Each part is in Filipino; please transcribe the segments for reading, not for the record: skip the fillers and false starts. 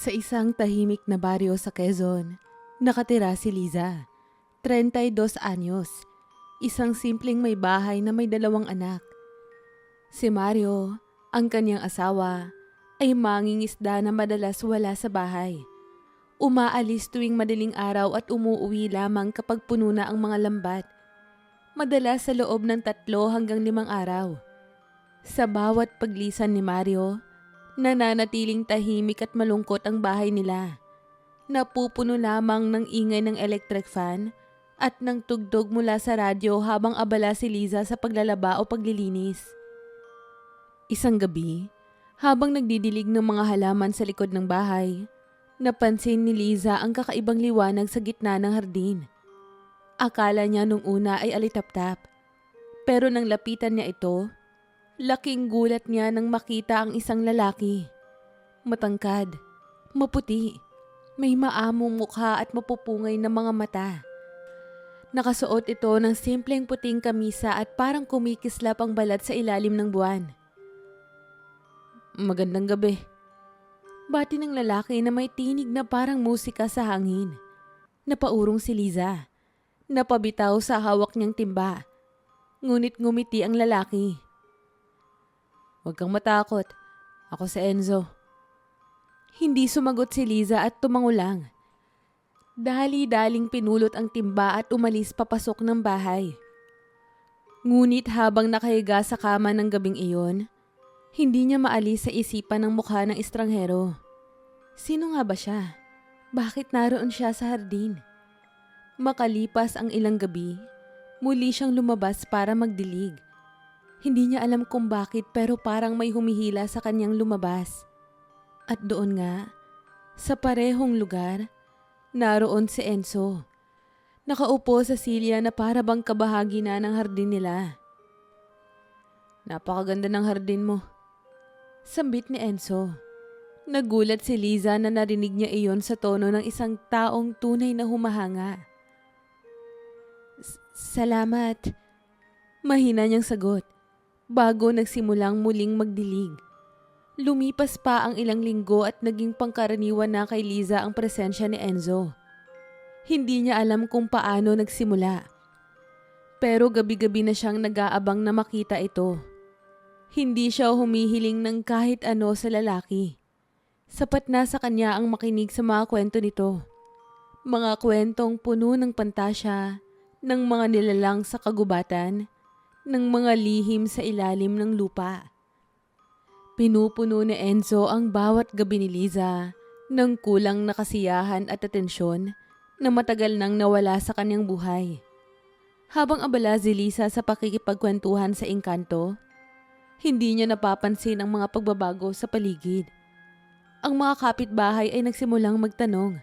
Sa isang tahimik na baryo sa Quezon, nakatira si Liza, 32 anyos, isang simpleng may bahay na may 2 anak. Si Mario, ang kanyang asawa, ay mangingisda na madalas wala sa bahay. Umaalis tuwing madaling araw at umuuwi lamang kapag puno na ang mga lambat. Madalas sa loob ng 3 hanggang 5 araw. Sa bawat paglisan ni Mario, nananatiling tahimik at malungkot ang bahay nila. Napupuno lamang ng ingay ng electric fan at ng tugtog mula sa radyo habang abala si Liza sa paglalaba o paglilinis. Isang gabi, habang nagdidilig ng mga halaman sa likod ng bahay, napansin ni Liza ang kakaibang liwanag sa gitna ng hardin. Akala niya nung una ay alitaptap, pero nang lapitan niya ito, laking gulat niya nang makita ang isang lalaki. Matangkad, maputi, may maamong mukha at mapupungay na mga mata. Nakasuot ito ng simpleng puting kamisa at parang kumikislap ang balat sa ilalim ng buwan. Magandang gabi. Bati ng lalaki na may tinig na parang musika sa hangin. Napaurong si Liza. Napabitaw sa hawak niyang timba. Ngunit ngumiti ang lalaki. Huwag kang matakot. Ako si Enzo. Hindi sumagot si Liza at tumangulang. Dali-daling pinulot ang timba at umalis papasok ng bahay. Ngunit habang nakahiga sa kama ng gabing iyon, hindi niya maalis sa isipan ang mukha ng estranghero. Sino nga ba siya? Bakit naroon siya sa hardin? Makalipas ang ilang gabi, muli siyang lumabas para magdilig. Hindi niya alam kung bakit pero parang may humihila sa kanyang lumabas. At doon nga, sa parehong lugar, naroon si Enzo. Nakaupo sa silya na para bang kabahagi na ng hardin nila. Napakaganda ng hardin mo. Sambit ni Enzo. Nagulat si Liza na narinig niya iyon sa tono ng isang taong tunay na humahanga. Salamat. Mahina niyang sagot bago nagsimulang muling magdilig. Lumipas pa ang ilang linggo at naging pangkaraniwan na kay Liza ang presensya ni Enzo. Hindi niya alam kung paano nagsimula. Pero gabi-gabi na siyang nag-aabang na makita ito. Hindi siya humihiling ng kahit ano sa lalaki. Sapat na sa kanya ang makinig sa mga kwento nito. Mga kwentong puno ng pantasya, ng mga nilalang sa kagubatan, ng mga lihim sa ilalim ng lupa. Pinupuno ni Enzo ang bawat gabi ni Liza ng kulang na kasiyahan at atensyon na matagal nang nawala sa kanyang buhay. Habang abala si Liza sa pakikipagkwentuhan sa engkanto, hindi niya napapansin ang mga pagbabago sa paligid. Ang mga kapitbahay ay nagsimulang magtanong.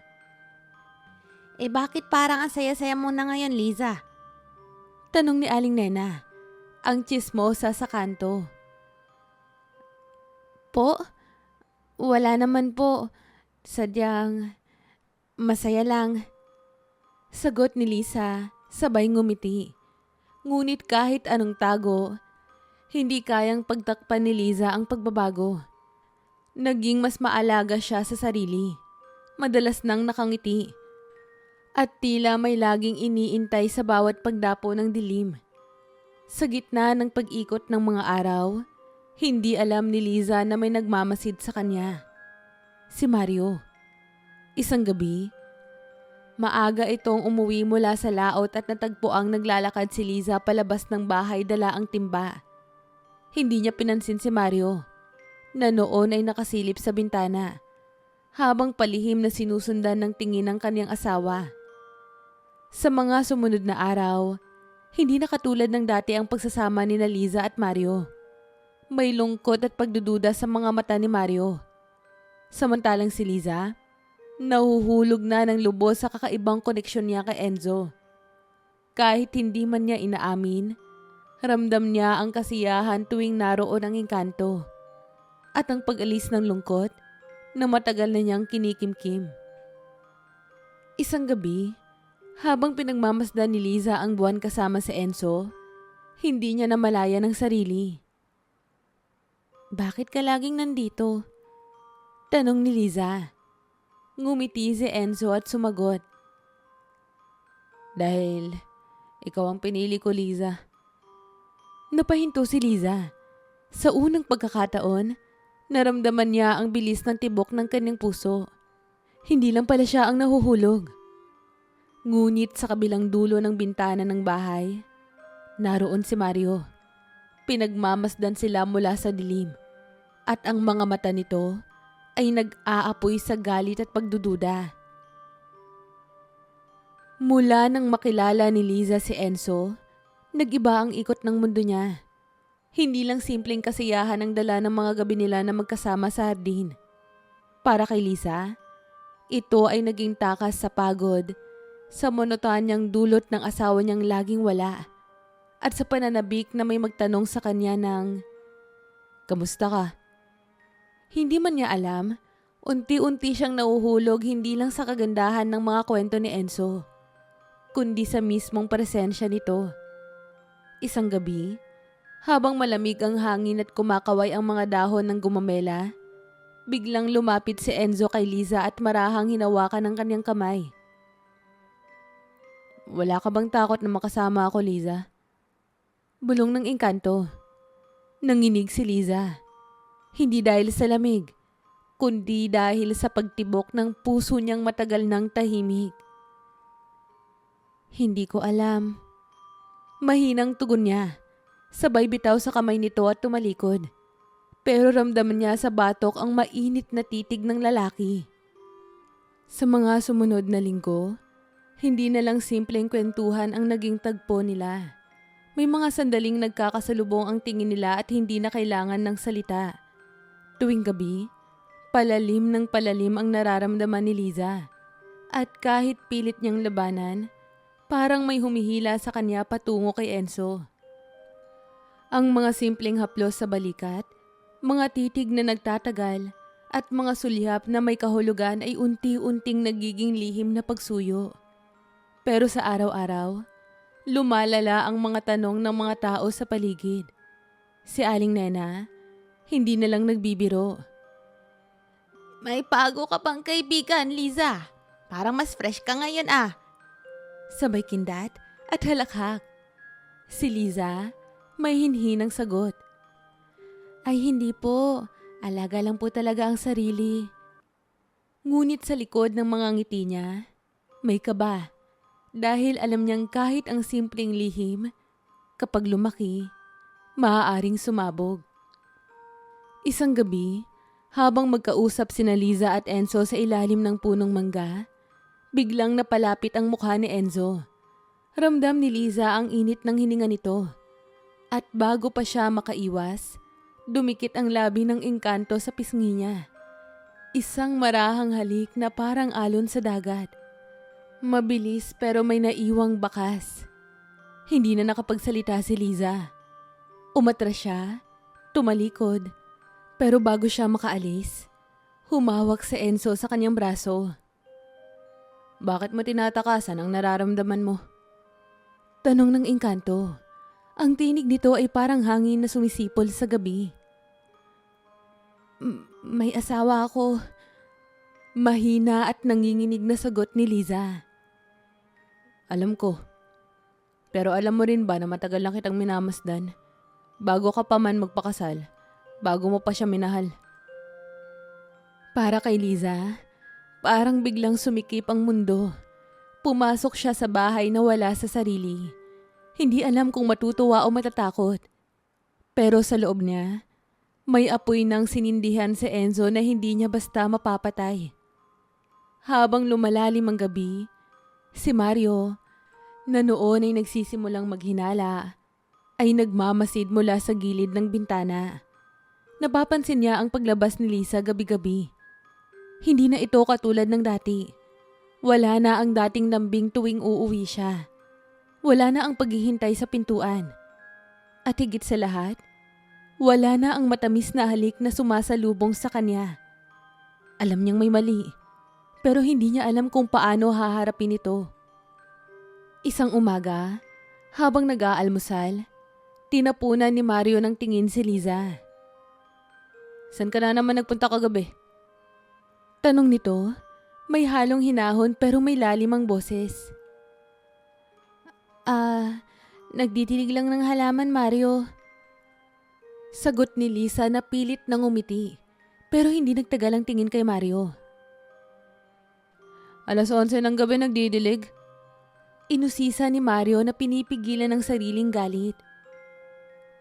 Bakit parang ang saya-saya mo na ngayon, Liza? Tanong ni Aling Nena, ang tsismosa sa kanto. Po? Wala naman po. Sadyang masaya lang. Sagot ni Liza, sabay ngumiti. Ngunit kahit anong tago, hindi kayang pagtakpan ni Liza ang pagbabago. Naging mas maalaga siya sa sarili. Madalas nang nakangiti. At tila may laging iniintay sa bawat pagdapo ng dilim. Sa gitna ng pag-ikot ng mga araw, hindi alam ni Liza na may nagmamasid sa kanya. Si Mario. Isang gabi, maaga itong umuwi mula sa laot at natagpuang naglalakad si Liza palabas ng bahay dala ang timba. Hindi niya pinansin si Mario, na noon ay nakasilip sa bintana, habang palihim na sinusundan ng tingin ng kanyang asawa. Sa mga sumunod na araw, hindi na katulad ng dati ang pagsasama ni Liza at Mario. May lungkot at pagdududa sa mga mata ni Mario. Samantalang si Liza, nahuhulog na ng lubos sa kakaibang koneksyon niya kay Enzo. Kahit hindi man niya inaamin, ramdam niya ang kasiyahan tuwing naroon ang engkanto at ang pag-alis ng lungkot na matagal na niyang kinikimkim. Isang gabi, habang pinagmamasdan ni Liza ang buwan kasama si Enzo, hindi niya namalaya ng sarili. Bakit ka laging nandito? Tanong ni Liza. Ngumiti si Enzo at sumagot. Dahil ikaw ang pinili ko, Liza. Napahinto si Liza. Sa unang pagkakataon, naramdaman niya ang bilis ng tibok ng kanyang puso. Hindi lang pala siya ang nahuhulog. Ngunit sa kabilang dulo ng bintana ng bahay, naroon si Mario. Pinagmamasdan sila mula sa dilim at ang mga mata nito ay nag-aapoy sa galit at pagdududa. Mula nang makilala ni Liza si Enzo, nag-iba ang ikot ng mundo niya. Hindi lang simpleng kasiyahan ang dala ng mga gabi nila na magkasama sa hardin. Para kay Liza, ito ay naging takas sa pagod, sa monotonyang dulot ng asawa niyang laging wala, at sa pananabik na may magtanong sa kanya ng, "Kamusta ka?" Hindi man niya alam, unti-unti siyang nauhulog hindi lang sa kagandahan ng mga kwento ni Enzo, kundi sa mismong presensya nito. Isang gabi, habang malamig ang hangin at kumakaway ang mga dahon ng gumamela, biglang lumapit si Enzo kay Liza at marahang hinawakan ang kanyang kamay. "Wala ka bang takot na makasama ako, Liza?" Bulong ng engkanto. Nanginig si Liza. Hindi dahil sa lamig, kundi dahil sa pagtibok ng puso niyang matagal nang tahimik. "Hindi ko alam." Mahinang tugon niya. Sabay bitaw sa kamay nito at tumalikod. Pero ramdaman niya sa batok ang mainit na titig ng lalaki. Sa mga sumunod na linggo, hindi na lang simpleng kwentuhan ang naging tagpo nila. May mga sandaling nagkakasalubong ang tingin nila at hindi na kailangan ng salita. Tuwing gabi, palalim ng palalim ang nararamdaman ni Liza. At kahit pilit niyang labanan, parang may humihila sa kanya patungo kay Enzo. Ang mga simpleng haplos sa balikat, mga titig na nagtatagal, at mga sulyap na may kahulugan ay unti-unting nagiging lihim na pagsuyo. Pero sa araw-araw, lumalala ang mga tanong ng mga tao sa paligid. Si Aling Nena, hindi na lang nagbibiro. May bago ka bang kaibigan, Liza? Parang mas fresh ka ngayon ah. Sabay kindat at halakhak. Si Liza, may hinhinang sagot. "Ay hindi po, alaga lang po talaga ang sarili." Ngunit sa likod ng mga ngiti niya, may kaba. Dahil alam niyang kahit ang simpleng lihim, kapag lumaki, maaaring sumabog. Isang gabi, habang magkausap sina Liza at Enzo sa ilalim ng punong mangga, biglang napalapit ang mukha ni Enzo. Ramdam ni Liza ang init ng hininga nito. At bago pa siya makaiwas, dumikit ang labi ng engkanto sa pisngi niya. Isang marahang halik na parang alon sa dagat. Mabilis pero may naiwang bakas. Hindi na nakapagsalita si Liza. Umatras siya, tumalikod, pero bago siya makaalis, humawak si Enzo sa kanyang braso. "Bakit mo tinatakasan ang nararamdaman mo?" Tanong ng engkanto. Ang tinig nito ay parang hangin na sumisipol sa gabi. May asawa ako." Mahina at nanginginig na sagot ni Liza. "Alam ko. Pero alam mo rin ba na matagal lang kitang minamasdan? Bago ka pa man magpakasal, bago mo pa siya minahal." Para kay Liza, parang biglang sumikip ang mundo. Pumasok siya sa bahay na wala sa sarili. Hindi alam kung matutuwa o matatakot. Pero sa loob niya, may apoy ng sinindihan si Enzo na hindi niya basta mapapatay. Habang lumalalim ang gabi, si Mario, na noon ay nagsisimulang maghinala, ay nagmamasid mula sa gilid ng bintana. Napapansin niya ang paglabas ni Liza gabi-gabi. Hindi na ito katulad ng dati. Wala na ang dating lambing tuwing uuwi siya. Wala na ang paghihintay sa pintuan. At higit sa lahat, wala na ang matamis na halik na sumasalubong sa kanya. Alam niyang may mali, pero hindi niya alam kung paano haharapin ito. Isang umaga, habang nag-aalmusal, tinapunan ni Mario ng tingin si Liza. "San ka na naman nagpunta kagabi?" Tanong nito, May halong hinahon pero may lalim ang boses. Nagdidilig lang ng halaman, Mario. Sagot ni Lisa na pilit nang umiti, pero hindi nagtagal ang tingin kay Mario. 11:00 ng gabi nagdidilig? Inusisa ni Mario na pinipigilan ang sariling galit.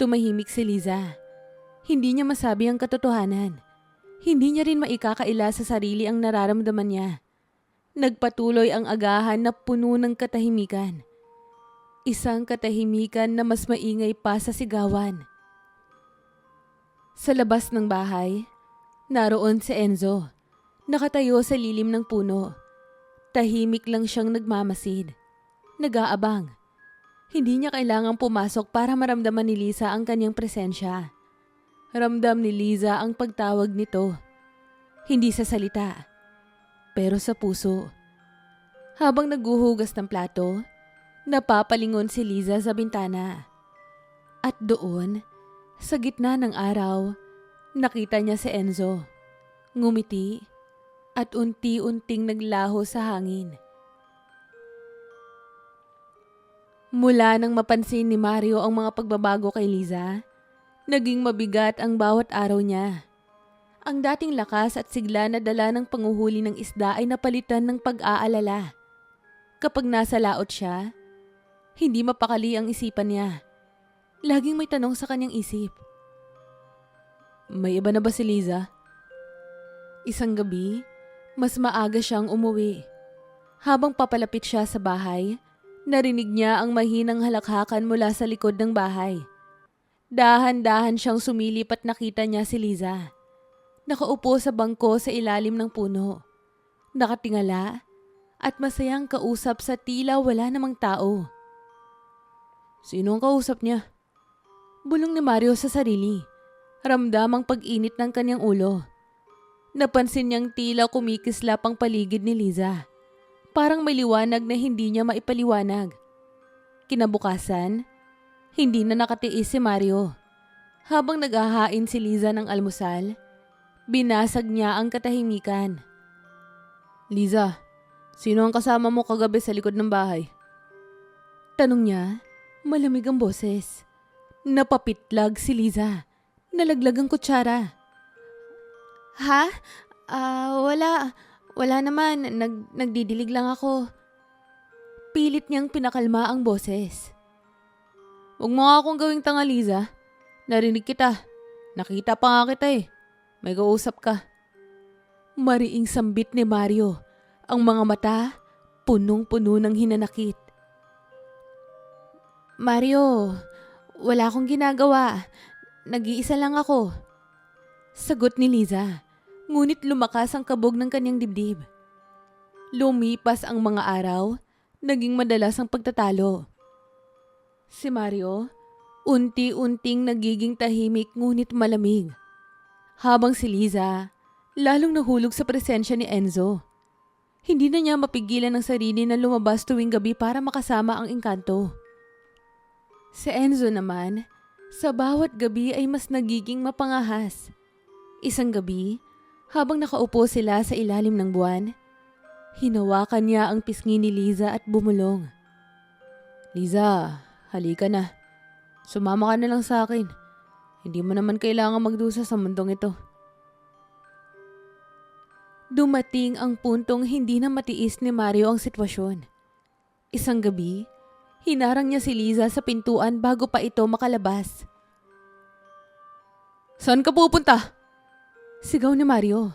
Tumahimik si Liza. Hindi niya masabi ang katotohanan. Hindi niya rin maikakaila sa sarili ang nararamdaman niya. Nagpatuloy ang agahan na puno ng katahimikan. Isang katahimikan na mas maingay pa sa sigawan. Sa labas ng bahay, naroon si Enzo. Nakatayo sa lilim ng puno. Tahimik lang siyang nagmamasid. Nag-aabang. Hindi niya kailangang pumasok para maramdaman ni Lisa ang kanyang presensya. Ramdam ni Liza ang pagtawag nito. Hindi sa salita, pero sa puso. Habang naghuhugas ng plato, napapalingon si Liza sa bintana. At doon, sa gitna ng araw, nakita niya si Enzo. Ngumiti at unti-unting naglaho sa hangin. Mula nang mapansin ni Mario ang mga pagbabago kay Liza, naging mabigat ang bawat araw niya. Ang dating lakas at sigla na dala ng panguhuli ng isda ay napalitan ng pag-aalala. Kapag nasa laot siya, hindi mapakali ang isipan niya. Laging may tanong sa kanyang isip. May iba na ba si Liza? Isang gabi, mas maaga siyang umuwi. Habang papalapit siya sa bahay, narinig niya ang mahinang halakhakan mula sa likod ng bahay. Dahan-dahan siyang sumilip at nakita niya si Liza. Nakaupo sa bangko sa ilalim ng puno. Nakatingala at masayang kausap sa tila wala namang tao. Sino ang kausap niya? Bulong ni Mario sa sarili. Ramdam ang pag-init ng kanyang ulo. Napansin niyang tila kumikislap ang paligid ni Liza. Parang may liwanag na hindi niya maipaliwanag. Kinabukasan, hindi na nakatiis si Mario. Habang naghahain si Liza ng almusal, binasag niya ang katahimikan. Liza, sino ang kasama mo kagabi sa likod ng bahay? Tanong niya, malamig ang boses. Napapitlag si Liza. Nalaglag ang kutsara. Ha? Wala. Wala naman. Nagdidilig lang ako. Pilit niyang pinakalma ang boses. Huwag mo nga akong gawing tanga, Liza. Narinig kita. Nakita pa nga kita eh. May kausap ka. Mariing sambit ni Mario. Ang mga mata, punong-puno ng hinanakit. Mario, wala akong ginagawa. Nag-iisa lang ako. Sagot ni Liza, ngunit lumakas ang kabog ng kanyang dibdib. Lumipas ang mga araw, naging madalas ang pagtatalo. Si Mario, unti-unting nagiging tahimik ngunit malamig. Habang si Liza, lalong nahulog sa presensya ni Enzo. Hindi na niya mapigilan ang sarili na lumabas tuwing gabi para makasama ang engkanto. Si Enzo naman, sa bawat gabi ay mas nagiging mapangahas. Isang gabi, habang nakaupo sila sa ilalim ng buwan, hinawakan niya ang pisngi ni Liza at bumulong. Liza, halika na. Sumama ka na lang sa akin. Hindi mo naman kailangan magdusa sa mundong ito. Dumating ang puntong hindi na matiis ni Mario ang sitwasyon. Isang gabi, hinarang niya si Liza sa pintuan bago pa ito makalabas. Saan ka pupunta? Sigaw ni Mario,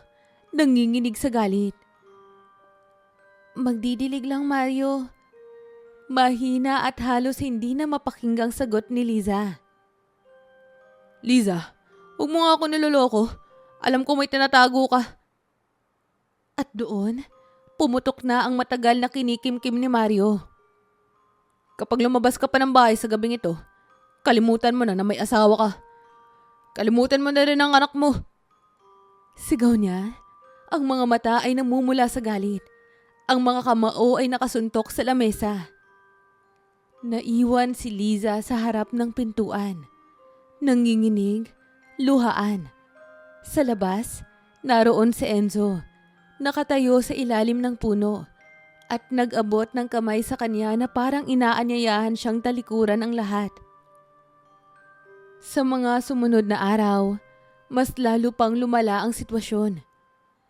nanginginig sa galit. Magdidilig lang, Mario. Mahina at halos hindi na mapakinggang sagot ni Liza. Liza, huwag mo nga ako niloloko. Alam ko may tinatago ka. At doon, pumutok na ang matagal na kinikimkim ni Mario. Kapag lumabas ka pa ng bahay sa gabing ito, kalimutan mo na may asawa ka. Kalimutan mo na rin ang anak mo. Sigaw niya. Ang mga mata ay namumula sa galit. Ang mga kamao ay nakasuntok sa lamesa. Naiwan si Liza sa harap ng pintuan. Nanginginig, luhaan. Sa labas, naroon si Enzo. Nakatayo sa ilalim ng puno at nag-abot ng kamay sa kanya na parang inaanyayahan siyang talikuran ang lahat. Sa mga sumunod na araw, mas lalo pang lumala ang sitwasyon.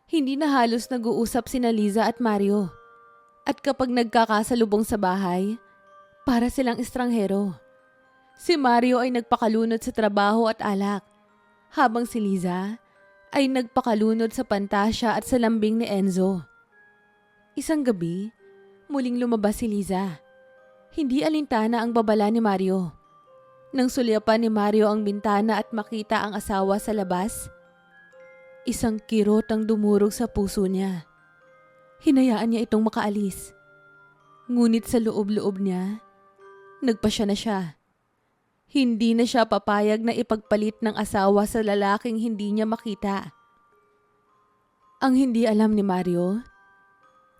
Hindi na halos nag-uusap sina Liza at Mario. At kapag nagkakasalubong sa bahay, para silang estranghero. Si Mario ay nagpakalunod sa trabaho at alak, habang si Liza ay nagpakalunod sa pantasya at sa lambing ni Enzo. Isang gabi, muling lumabas si Liza. Hindi alintana ang babala ni Mario. Nang sulyapan ni Mario ang bintana at makita ang asawa sa labas, isang kirot ang dumurog sa puso niya. Hinayaan niya itong makaalis. Ngunit sa loob-loob niya, nagpasya na siya. Hindi na siya papayag na ipagpalit ng asawa sa lalaking hindi niya makita. Ang hindi alam ni Mario,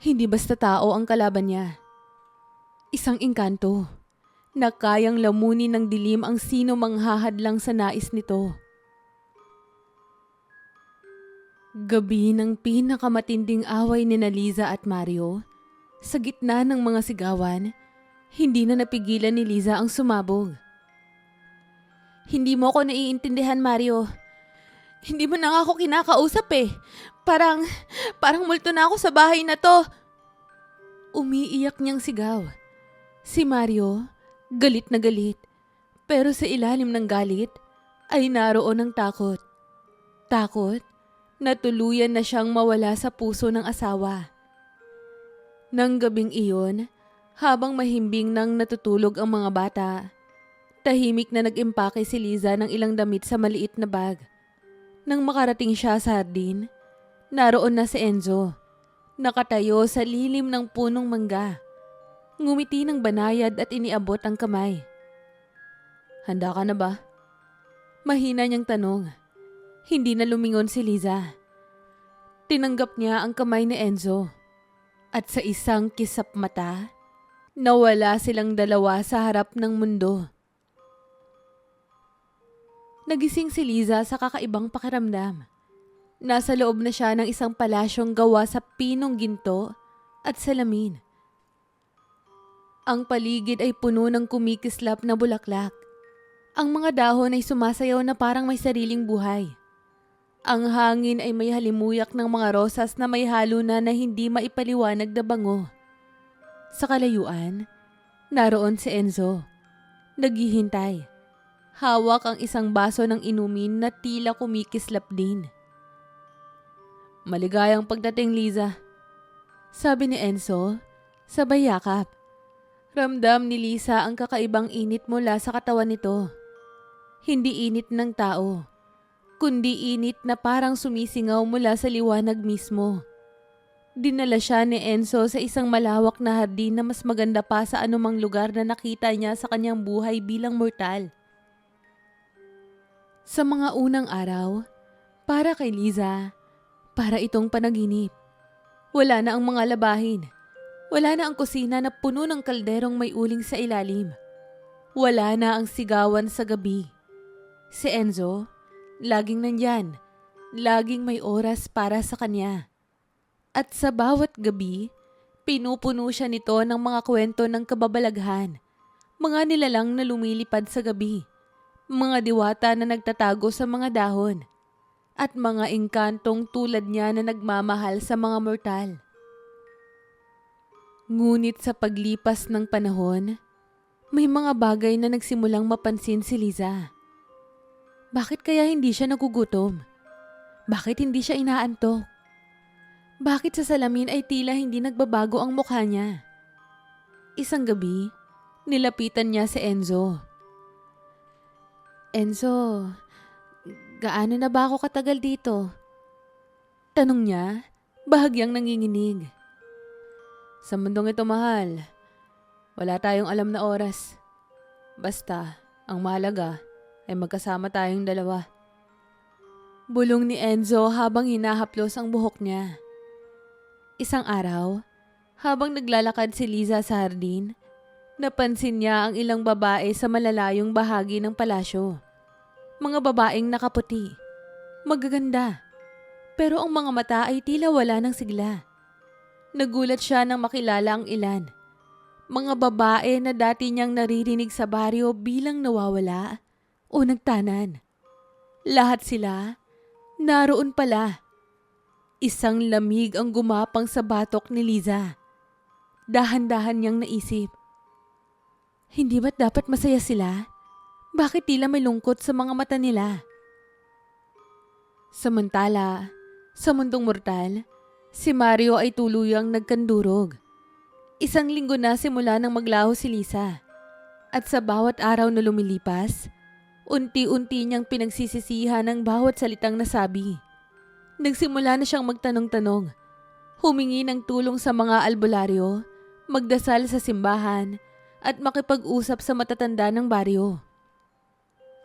hindi basta tao ang kalaban niya. Isang engkanto na kayang lamunin ng dilim ang sino manghahadlang sa nais nito. Gabi ng pinakamatinding away ni Liza at Mario, sa gitna ng mga sigawan, hindi na napigilan ni Liza ang sumabog. Hindi mo ako naiintindihan, Mario. Hindi mo na nga ako kinakausap eh. Parang multo na ako sa bahay na to. Umiiyak niyang sigaw. Si Mario, galit na galit. Pero sa ilalim ng galit, ay naroon ang takot. Takot na tuluyan na siyang mawala sa puso ng asawa. Nang gabing iyon, habang mahimbing nang natutulog ang mga bata, tahimik na nag-impake si Liza ng ilang damit sa maliit na bag. Nang makarating siya sa hardin, naroon na si Enzo, nakatayo sa lilim ng punong mangga. Ngumiti ng banayad at iniabot ang kamay. Handa ka na ba? Mahina niyang tanong. Hindi na lumingon si Liza. Tinanggap niya ang kamay ni Enzo. At sa isang kisap mata, nawala silang dalawa sa harap ng mundo. Nagising si Liza sa kakaibang pakiramdam. Nasa loob na siya ng isang palasyong gawa sa pinong ginto at salamin. Ang paligid ay puno ng kumikislap na bulaklak. Ang mga dahon ay sumasayaw na parang may sariling buhay. Ang hangin ay may halimuyak ng mga rosas na may halo na hindi maipaliwanag na bango. Sa kalayuan, naroon si Enzo. Naghihintay. Hawak ang isang baso ng inumin na tila kumikislap din. Maligayang pagdating, Liza. Sabi ni Enzo, sabay yakap. Ramdam ni Liza ang kakaibang init mula sa katawan nito. Hindi init ng tao, kundi init na parang sumisingaw mula sa liwanag mismo. Dinala siya ni Enzo sa isang malawak na hardin na mas maganda pa sa anumang lugar na nakita niya sa kanyang buhay bilang mortal. Sa mga unang araw, para kay Liza, para itong panaginip. Wala na ang mga labahin. Wala na ang kusina na puno ng kalderong may uling sa ilalim. Wala na ang sigawan sa gabi. Si Enzo, laging nandyan. Laging may oras para sa kanya. At sa bawat gabi, pinupuno siya nito ng mga kwento ng kababalaghan. Mga nilalang na lumilipad sa gabi. Mga diwata na nagtatago sa mga dahon. At mga engkantong tulad niya na nagmamahal sa mga mortal. Ngunit sa paglipas ng panahon, may mga bagay na nagsimulang mapansin si Liza. Bakit kaya hindi siya nagugutom? Bakit hindi siya inaantok? Bakit sa salamin ay tila hindi nagbabago ang mukha niya? Isang gabi, nilapitan niya si Enzo. Enzo, gaano na ba ako katagal dito? Tanong niya, bahagyang nanginginig. Sa mundong ito, mahal, wala tayong alam na oras. Basta, ang mahalaga ay magkasama tayong dalawa. Bulong ni Enzo habang hinahaplos ang buhok niya. Isang araw, habang naglalakad si Liza sa hardin, napansin niya ang ilang babae sa malalayong bahagi ng palasyo. Mga babaeng nakaputi, magaganda, Pero ang mga mata ay tila wala ng sigla. Nagulat siya nang makilala ang ilan. Mga babae na dati niyang naririnig sa baryo bilang nawawala o nagtanan. Lahat sila, naroon pala. Isang lamig ang gumapang sa batok ni Liza. Dahan-dahan niyang naisip. Hindi ba't dapat masaya sila? Bakit tila may lungkot sa mga mata nila? Samantala, sa mundong mortal, si Mario ay tuluyang nagkandurog. Isang linggo na simula nang maglaho si Lisa. At sa bawat araw na lumilipas, unti-unti niyang pinagsisisihan ang bawat salitang nasabi. Nagsimula na siyang magtanong-tanong, humingi ng tulong sa mga albularyo, magdasal sa simbahan, at makipag-usap sa matatanda ng baryo.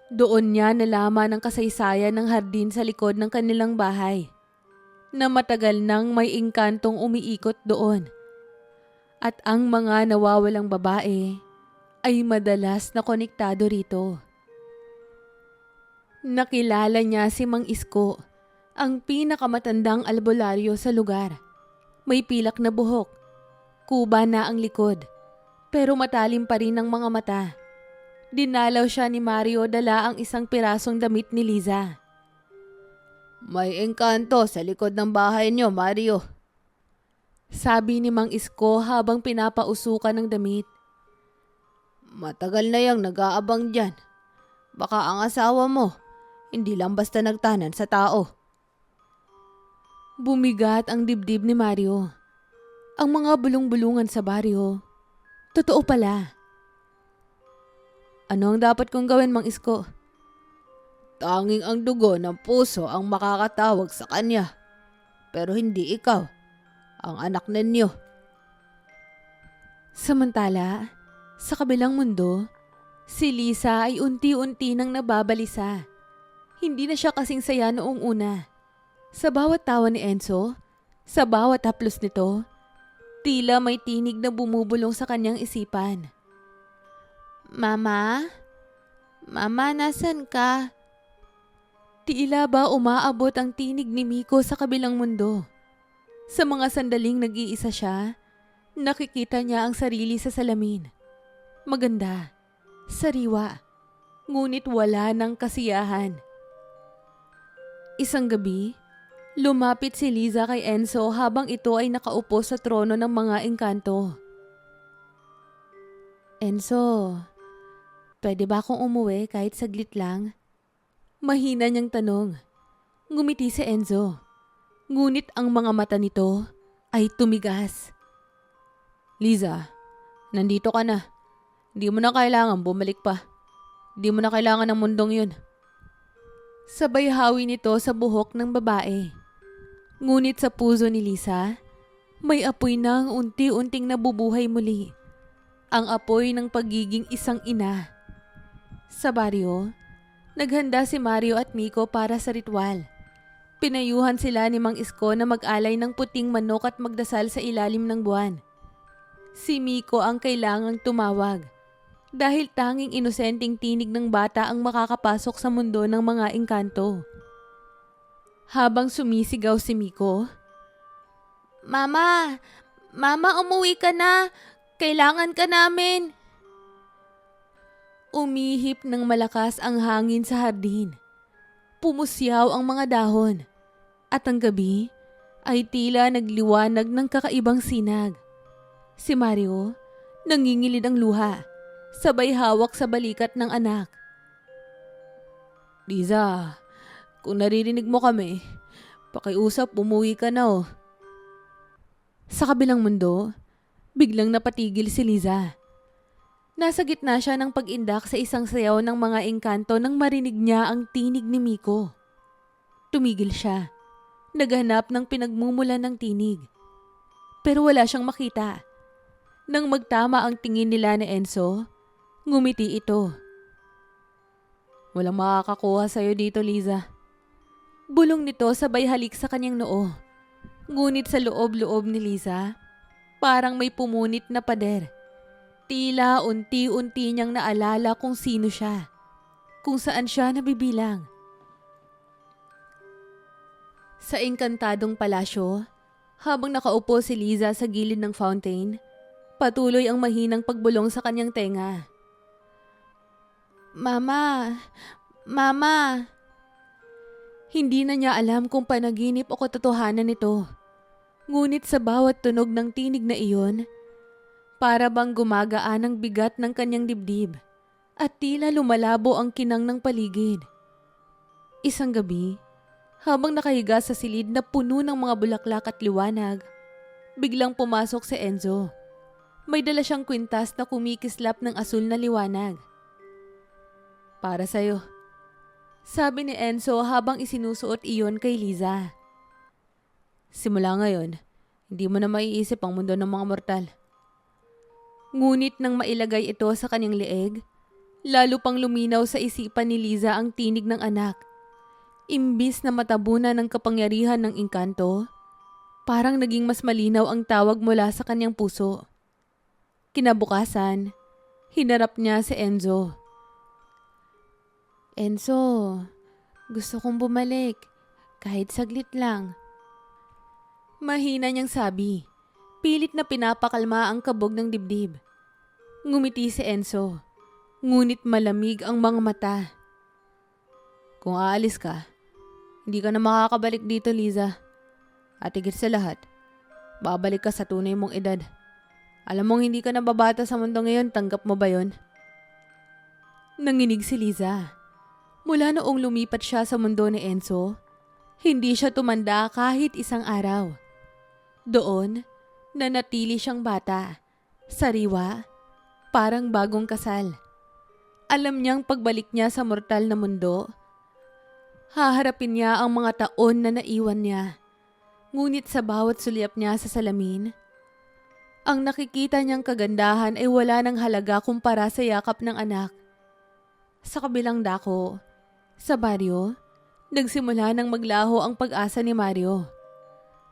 Doon niya nalaman ang kasaysayan ng hardin sa likod ng kanilang bahay, na matagal nang may engkantong umiikot doon. At ang mga nawawalang babae ay madalas na konektado rito. Nakilala niya si Mang Isko, ang pinakamatandang albularyo sa lugar. May pilak na buhok, kuba na ang likod, pero matalim pa rin ang mga mata. Dinalaw siya ni Mario dala ang isang pirasong damit ni Liza. May engkanto sa likod ng bahay niyo, Mario. Sabi ni Mang Isko habang pinapausukan ng damit. Matagal na yang nag-aabang dyan. Baka ang asawa mo, hindi lang basta nagtanan sa tao. Bumigat ang dibdib ni Mario. Ang mga bulong-bulungan sa baryo, totoo pala. Ano ang dapat kong gawin, Mang Isko? Tanging ang dugo ng puso ang makakatawag sa kanya. Pero hindi ikaw, ang anak ninyo. Samantala, sa kabilang mundo, si Lisa ay unti-unti nang nababalisa. Hindi na siya kasing saya noong una. Sa bawat tawa ni Enzo, sa bawat haplos nito, tila may tinig na bumubulong sa kanyang isipan. Mama? Mama, nasan ka? Tila ba umaabot ang tinig ni Miko sa kabilang mundo. Sa mga sandaling nag-iisa siya, nakikita niya ang sarili sa salamin. Maganda, sariwa, ngunit wala ng kasiyahan. Isang gabi, lumapit si Liza kay Enzo habang ito ay nakaupo sa trono ng mga engkanto. Enzo, pwede ba akong umuwi kahit saglit lang? Mahina niyang tanong. Ngumiti si Enzo. Ngunit ang mga mata nito ay tumigas. Liza, nandito ka na. Di mo na kailangan bumalik pa. Di mo na kailangan ng mundong yun. Sabay hawi nito sa buhok ng babae. Ngunit sa puso ni Lisa, may apoy nang unti-unting nabubuhay muli. Ang apoy ng pagiging isang ina. Sa baryo, naghanda si Mario at Miko para sa ritual. Pinayuhan sila ni Mang Isko na mag-alay ng puting manok at magdasal sa ilalim ng buwan. Si Miko ang kailangang tumawag dahil tanging inosenteng tinig ng bata ang makakapasok sa mundo ng mga engkanto. Habang sumisigaw si Miko, Mama! Mama, umuwi ka na! Kailangan ka namin! Umihip ng malakas ang hangin sa hardin. Pumusyaw ang mga dahon. At ang gabi ay tila nagliwanag ng kakaibang sinag. Si Mario, nangingilid ang luha, sabay hawak sa balikat ng anak. Liza, kung naririnig mo kami, pakiusap umuwi ka na oh. Sa kabilang mundo, biglang napatigil si Liza. Nasa gitna siya ng pag-indak sa isang sayaw ng mga engkanto nang marinig niya ang tinig ni Miko. Tumigil siya. Naghanap ng pinagmumulan ng tinig. Pero wala siyang makita. Nang magtama ang tingin nila ni Enzo, ngumiti ito. Walang makakakuha sa'yo dito, Liza. Bulong nito sabay halik sa kanyang noo. Ngunit sa loob-loob ni Liza, parang may pumunit na pader. Tila unti-unti niyang naalala kung sino siya, kung saan siya nabibilang. Sa engkantadong palasyo, habang nakaupo si Liza sa gilid ng fountain, patuloy ang mahinang pagbulong sa kanyang tenga. Mama! Mama! Hindi na niya alam kung panaginip o katotohanan nito. Ngunit sa bawat tunog ng tinig na iyon, para bang gumagaan ang bigat ng kanyang dibdib at tila lumalabo ang kinang ng paligid. Isang gabi, habang nakahiga sa silid na puno ng mga bulaklak at liwanag, biglang pumasok si Enzo. May dala siyang kwintas na kumikislap ng asul na liwanag. Para sa'yo, sabi ni Enzo habang isinusuot iyon kay Liza. Simula ngayon, hindi mo na maiisip ang mundo ng mga mortal. Ngunit nang mailagay ito sa kanyang leeg, lalo pang luminaw sa isipan ni Liza ang tinig ng anak. Imbis na matabunan ng kapangyarihan ng engkanto, parang naging mas malinaw ang tawag mula sa kanyang puso. Kinabukasan, hinarap niya si Enzo. Enzo, gusto kong bumalik, kahit saglit lang. Mahina niyang sabi, pilit na pinapakalma ang kabog ng dibdib. Ngumiti si Enzo, ngunit malamig ang mga mata. Kung aalis ka, hindi ka na makakabalik dito, Liza. At higit sa lahat, babalik ka sa tunay mong edad. Alam mong hindi ka na babata sa mundo ngayon, tanggap mo ba yon? Nanginig si Liza. Mula noong lumipat siya sa mundo ni Enzo, hindi siya tumanda kahit isang araw. Doon, nanatili siyang bata, sariwa, parang bagong kasal. Alam niyang pagbalik niya sa mortal na mundo, haharapin niya ang mga taon na naiwan niya. Ngunit sa bawat sulyap niya sa salamin, ang nakikita niyang kagandahan ay wala ng halaga kumpara sa yakap ng anak. Sa kabilang dako, sa baryo, nagsimula nang maglaho ang pag-asa ni Mario.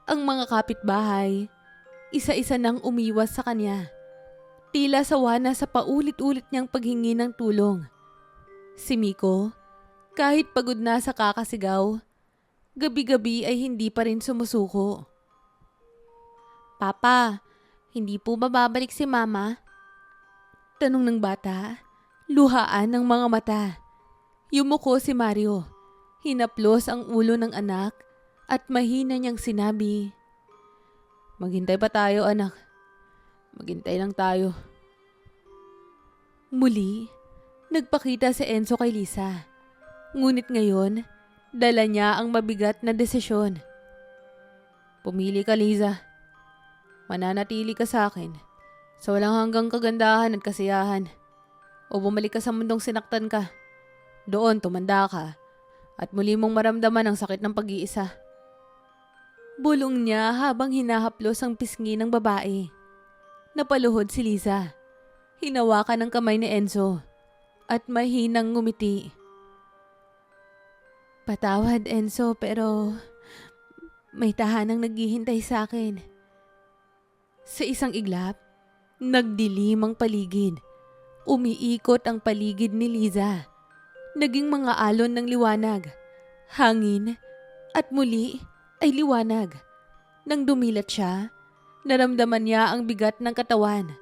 Ang mga kapitbahay, isa-isa nang umiwas sa kanya. Tila sawa na sa paulit-ulit niyang paghingi ng tulong. Si Miko, kahit pagod na sa kakasigaw, gabi-gabi ay hindi pa rin sumusuko. Papa, hindi po ba babalik si Mama? Tanong ng bata, luhaan ng mga mata. Yumuko si Mario. Hinaplos ang ulo ng anak at mahina niyang sinabi, Maghintay pa tayo, anak. Maghintay lang tayo. Muli, nagpakita si Enzo kay Lisa. Ngunit ngayon, dala niya ang mabigat na desisyon. Pumili ka, Liza. Mananatili ka sa akin sa walang hanggang kagandahan at kasiyahan. O bumalik ka sa mundong sinaktan ka. Doon tumanda ka at muli mong maramdaman ang sakit ng pag-iisa. Bulong niya habang hinahaplos ang pisngi ng babae. Napaluhod si Liza. Hinawakan ang kamay ni Enzo at mahinang ngumiti. Patawad, Enzo, pero may tahanang naghihintay sa akin. Sa isang iglap, nagdilim ang paligid. Umiikot ang paligid ni Liza. Naging mga alon ng liwanag, hangin, at muli ay liwanag. Nang dumilat siya, naramdaman niya ang bigat ng katawan,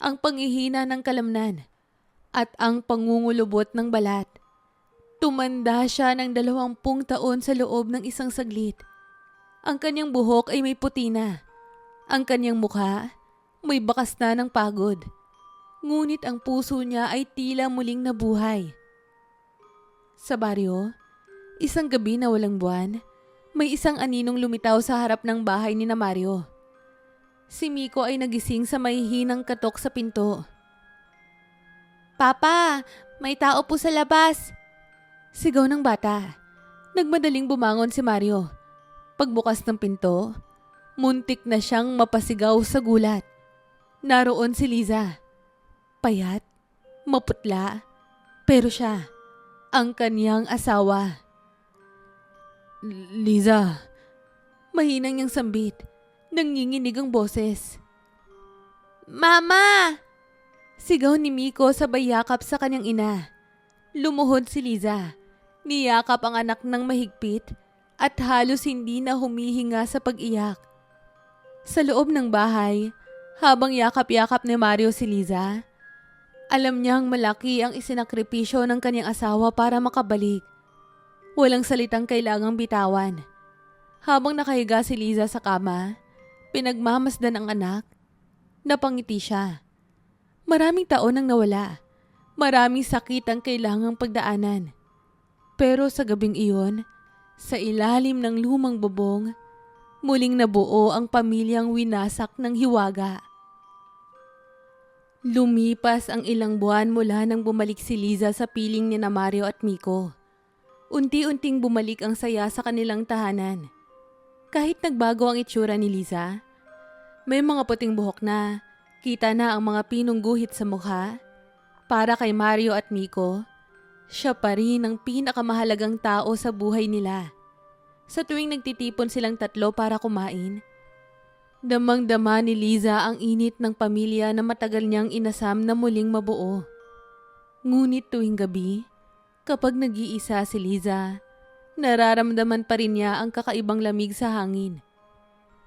ang panghihina ng kalamnan, at ang pangungulubot ng balat. Tumanda siya ng 20 taon sa loob ng isang saglit. Ang kanyang buhok ay may puti na. Ang kanyang mukha may bakas na ng pagod. Ngunit ang puso niya ay tila muling nabuhay. Sa baryo, isang gabi na walang buwan, may isang aninong lumitaw sa harap ng bahay ni na Mario. Si Miko ay nagising sa mahihinang katok sa pinto. Papa, may tao po sa labas! Sigaw ng bata. Nagmadaling bumangon si Mario. Pagbukas ng pinto, muntik na siyang mapasigaw sa gulat. Naroon si Liza. Payat, maputla, pero siya, ang kaniyang asawa. Liza. Mahinang niyang sambit. Nanginginig ang boses. Mama! Sigaw ni Miko sabay yakap sa kanyang ina. Lumuhod si Liza. Niyakap ang anak ng mahigpit at halos hindi na humihinga sa pag-iyak. Sa loob ng bahay, habang yakap-yakap ni Mario si Liza, alam niyang malaki ang isinakripisyo ng kanyang asawa para makabalik. Walang salitang kailangang bitawan. Habang nakahiga si Liza sa kama, pinagmamasdan ang anak, napangiti siya. Maraming taon ang nawala. Maraming sakit ang kailangang pagdaanan. Pero sa gabing iyon, sa ilalim ng lumang bubong, muling nabuo ang pamilyang winasak ng hiwaga. Lumipas ang ilang buwan mula nang bumalik si Liza sa piling ni Mario at Miko. Unti-unting bumalik ang saya sa kanilang tahanan. Kahit nagbago ang itsura ni Liza, may mga puting buhok na, kita na ang mga pinong guhit sa mukha. Para kay Mario at Miko, siya pa rin ang pinakamahalagang tao sa buhay nila. Sa tuwing nagtitipon silang tatlo para kumain, damang-dama ni Liza ang init ng pamilya na matagal niyang inasam na muling mabuo. Ngunit tuwing gabi, kapag nag-iisa si Liza, nararamdaman pa rin niya ang kakaibang lamig sa hangin.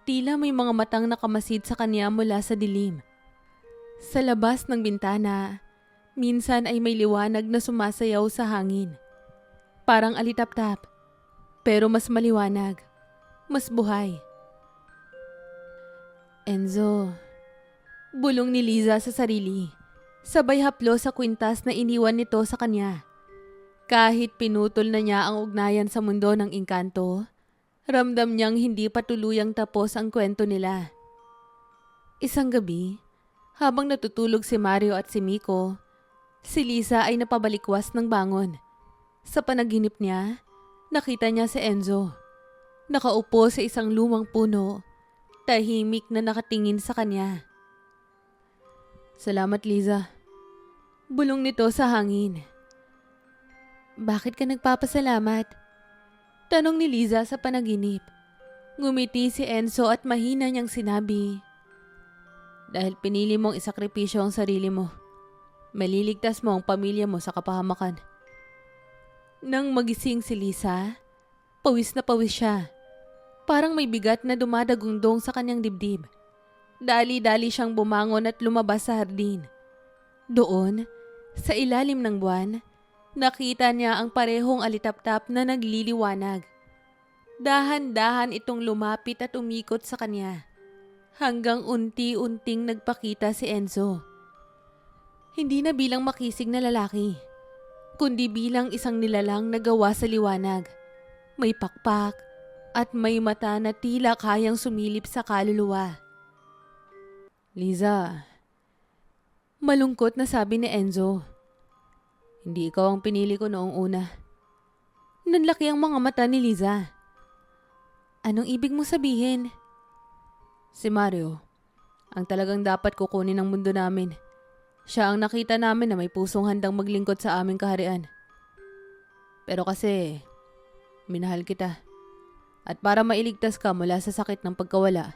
Tila may mga matang nakamasid sa kanya mula sa dilim. Sa labas ng bintana, minsan ay may liwanag na sumasayaw sa hangin. Parang alitap-tap, pero mas maliwanag, mas buhay. Enzo, bulong ni Liza sa sarili, sabay haplo sa kwintas na iniwan nito sa kanya. Kahit pinutol na niya ang ugnayan sa mundo ng engkanto, ramdam niyang hindi pa tuluyang tapos ang kwento nila. Isang gabi, habang natutulog si Mario at si Miko, si Liza ay napabalikwas ng bangon. Sa panaginip niya, nakita niya si Enzo. Nakaupo sa isang lumang puno, tahimik na nakatingin sa kanya. "Salamat, Liza." Bulong nito sa hangin. "Bakit ka nagpapasalamat?" Tanong ni Liza sa panaginip. Ngumiti si Enzo at mahina niyang sinabi, "Dahil pinili mong isakripisyo ang sarili mo, maliligtas mo ang pamilya mo sa kapahamakan." Nang magising si Liza, pawis na pawis siya. Parang may bigat na dumadagundong sa kanyang dibdib. Dali-dali siyang bumangon at lumabas sa hardin. Doon, sa ilalim ng buwan, nakita niya ang parehong alitap-tap na nagliliwanag. Dahan-dahan itong lumapit at umikot sa kanya, hanggang unti-unting nagpakita si Enzo. Hindi na bilang makisig na lalaki, kundi bilang isang nilalang na gawa sa liwanag. May pakpak at may mata na tila kayang sumilip sa kaluluwa. "Liza," malungkot na sabi ni Enzo. "Hindi ikaw ang pinili ko noong una." Nanlaki ang mga mata ni Liza. "Anong ibig mo sabihin?" "Si Mario, ang talagang dapat kukunin ng mundo namin. Siya ang nakita namin na may pusong handang maglingkod sa aming kaharian. Pero kasi, minahal kita. At para mailigtas ka mula sa sakit ng pagkawala,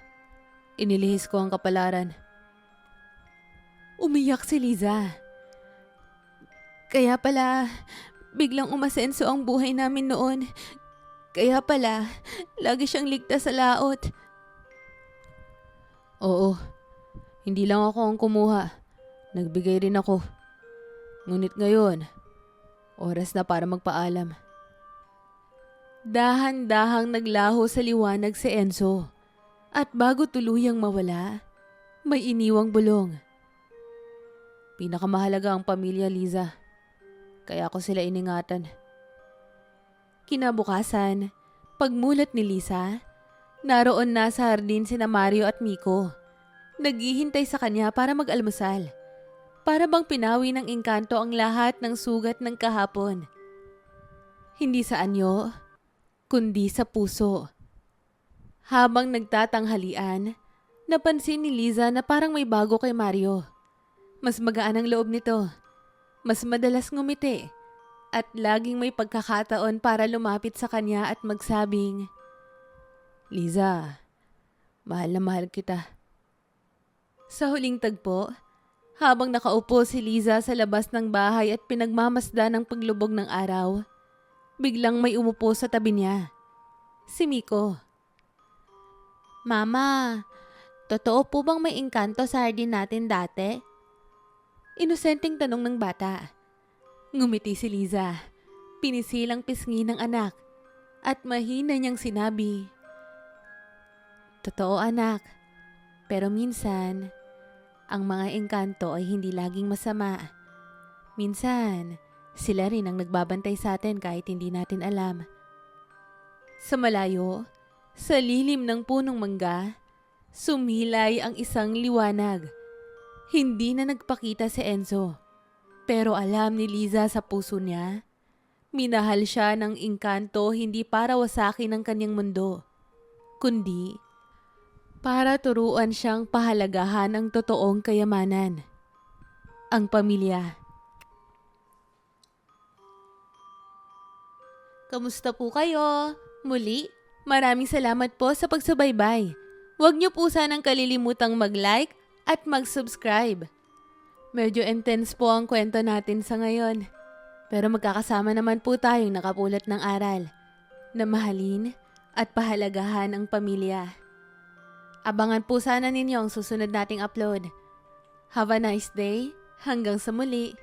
inilihis ko ang kapalaran." Umiyak si Liza. "Kaya pala, biglang umasenso ang buhay namin noon. Kaya pala, lagi siyang ligtas sa laot." "Oo, hindi lang ako ang kumuha. Nagbigay rin ako. Ngunit ngayon, oras na para magpaalam." Dahan-dahang naglaho sa liwanag si Enzo. At bago tuluyang mawala, may iniwang bulong. "Pinakamahalaga ang pamilya, Liza. Kaya ako sila iningatan." Kinabukasan, pagmulat ni Liza, naroon na sa hardin sina Mario at Miko. Naghihintay sa kanya para mag-almusal. Para bang pinawi ng engkanto ang lahat ng sugat ng kahapon. Hindi sa anyo, kundi sa puso. Habang nagtatanghalian, napansin ni Liza na parang may bago kay Mario. Mas magaan ang loob nito. Mas madalas ngumiti. At laging may pagkakataon para lumapit sa kanya at magsabing, "Liza, mahal na mahal kita." Sa huling tagpo, habang nakaupo si Liza sa labas ng bahay at pinagmamasdan ng paglubog ng araw, biglang may umupo sa tabi niya. si Miko. Mama, totoo po bang may engkanto sa hardin natin dati? Inosenteng tanong ng bata. Ngumiti si Liza. Pinisilang pisngi ng anak at mahina niyang sinabi, Totoo anak, pero minsan, ang mga engkanto ay hindi laging masama. Minsan, sila rin ang nagbabantay sa atin kahit hindi natin alam. Sa malayo, sa lilim ng punong mangga, sumilay ang isang liwanag. Hindi na nagpakita si Enzo. Pero alam ni Liza sa puso niya, minahal siya ng engkanto hindi para wasakin ang kanyang mundo, kundi para turuan siyang pahalagahan ang totoong kayamanan, ang pamilya. Kamusta po kayo? Muli, maraming salamat po sa pagsubaybay. Huwag niyo po sanang kalilimutang mag-like at mag-subscribe. Medyo intense po ang kwento natin sa ngayon. Pero magkakasama naman po tayong nakapulot ng aral na mahalin at pahalagahan ang pamilya. Abangan po sana ninyo ang susunod nating upload. Have a nice day. Hanggang sa muli.